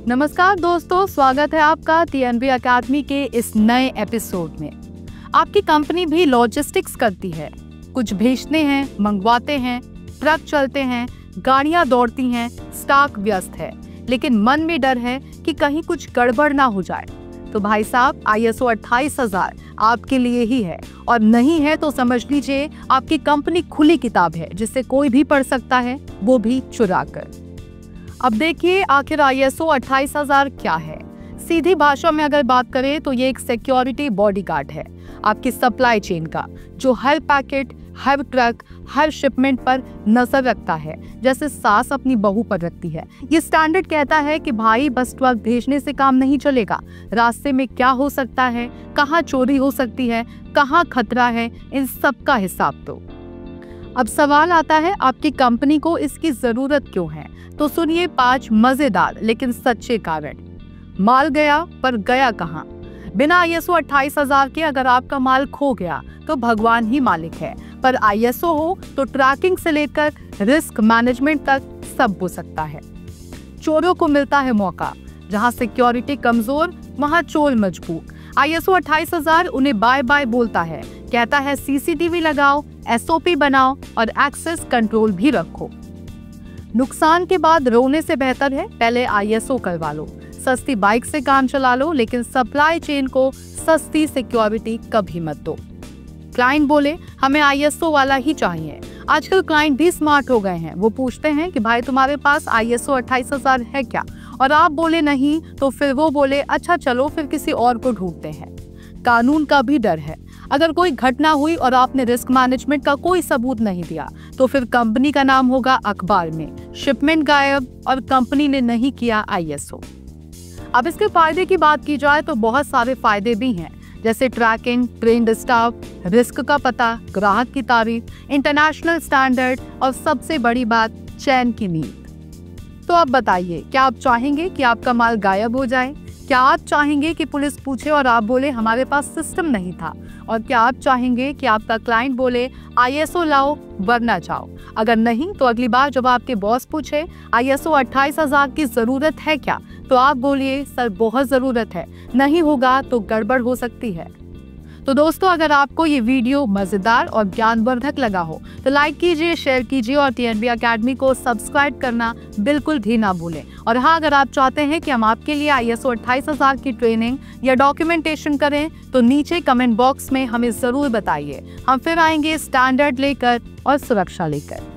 नमस्कार दोस्तों, स्वागत है आपका टीएनबी अकेडमी के इस नए एपिसोड में। आपकी कंपनी भी लॉजिस्टिक्स करती है, कुछ भेजते हैं, मंगवाते हैं, ट्रक चलते हैं, गाड़ियां दौड़ती हैं, स्टॉक व्यस्त है, लेकिन मन में डर है कि कहीं कुछ गड़बड़ ना हो जाए। तो भाई साहब, ISO 28000 आपके लिए ही है, और नहीं है तो समझ लीजिए आपकी कंपनी खुली किताब है जिसे कोई भी पढ़ सकता है, वो भी चुरा कर। अब देखिए आखिर ISO 28000 क्या है। सीधी भाषा में अगर बात करें तो ये एक सिक्योरिटी बॉडीगार्ड है आपकी सप्लाई चेन का, जो हर पैकेट, हर ट्रक, हर शिपमेंट पर नजर रखता है, जैसे सास अपनी बहू पर रखती है। ये स्टैंडर्ड कहता है कि भाई बस ट्रक भेजने से काम नहीं चलेगा, रास्ते में क्या हो सकता है, कहाँ चोरी हो सकती है, कहाँ खतरा है, इन सब का हिसाब दो। अब सवाल आता है आपकी कंपनी को इसकी जरूरत क्यों है। तो सुनिए 5 मजेदार लेकिन सच्चे कारण। माल गया पर गया कहाँ। बिना ISO 28000 के अगर आपका माल खो गया तो भगवान ही मालिक है, पर ISO हो तो ट्रैकिंग से लेकर रिस्क मैनेजमेंट तक सब हो सकता है। चोरों को मिलता है मौका, जहां सिक्योरिटी कमजोर वहां चोर मजबूर। ISO 28000 उन्हें बाय बाय बोलता है, कहता है CCTV लगाओ, SOP बनाओ और एक्सेस कंट्रोल भी रखो। नुकसान के बाद रोने से बेहतर है पहले ISO करवा लो। सस्ती बाइक से काम चला लो, लेकिन सप्लाई चेन को सस्ती सिक्योरिटी कभी मत दो। क्लाइंट बोले हमें ISO वाला ही चाहिए। आजकल क्लाइंट भी स्मार्ट हो गए हैं, वो पूछते हैं कि भाई तुम्हारे पास ISO 28000 है क्या, और आप बोले नहीं तो फिर वो बोले अच्छा चलो फिर किसी और को ढूंढते हैं। कानून का भी डर है, अगर कोई घटना हुई और आपने रिस्क मैनेजमेंट का कोई सबूत नहीं दिया तो फिर कंपनी का नाम होगा अखबार में, शिपमेंट गायब और कंपनी ने नहीं किया ISO। अब इसके फायदे की बात की जाए तो बहुत सारे फायदे भी हैं, जैसे ट्रैकिंग, ट्रेन्ड स्टाफ, रिस्क का पता, ग्राहक की तारीफ, इंटरनेशनल स्टैंडर्ड और सबसे बड़ी बात चैन की नींद। तो अब बताइए, क्या आप चाहेंगे कि आपका माल गायब हो जाए? क्या आप चाहेंगे कि पुलिस पूछे और आप बोले हमारे पास सिस्टम नहीं था? और क्या आप चाहेंगे कि आपका क्लाइंट बोले ISO लाओ वरना जाओ? अगर नहीं तो अगली बार जब आपके बॉस पूछे ISO 28000 की जरूरत है क्या, तो आप बोलिए सर बहुत जरूरत है, नहीं होगा तो गड़बड़ हो सकती है। तो दोस्तों, अगर आपको ये वीडियो मजेदार और ज्ञानवर्धक लगा हो तो लाइक कीजिए, शेयर कीजिए और टीएनबी अकेडमी को सब्सक्राइब करना बिल्कुल भी ना भूलें। और हाँ, अगर आप चाहते हैं कि हम आपके लिए ISO 28000 की ट्रेनिंग या डॉक्यूमेंटेशन करें तो नीचे कमेंट बॉक्स में हमें जरूर बताइए। हम फिर आएंगे स्टैंडर्ड लेकर और सुरक्षा लेकर।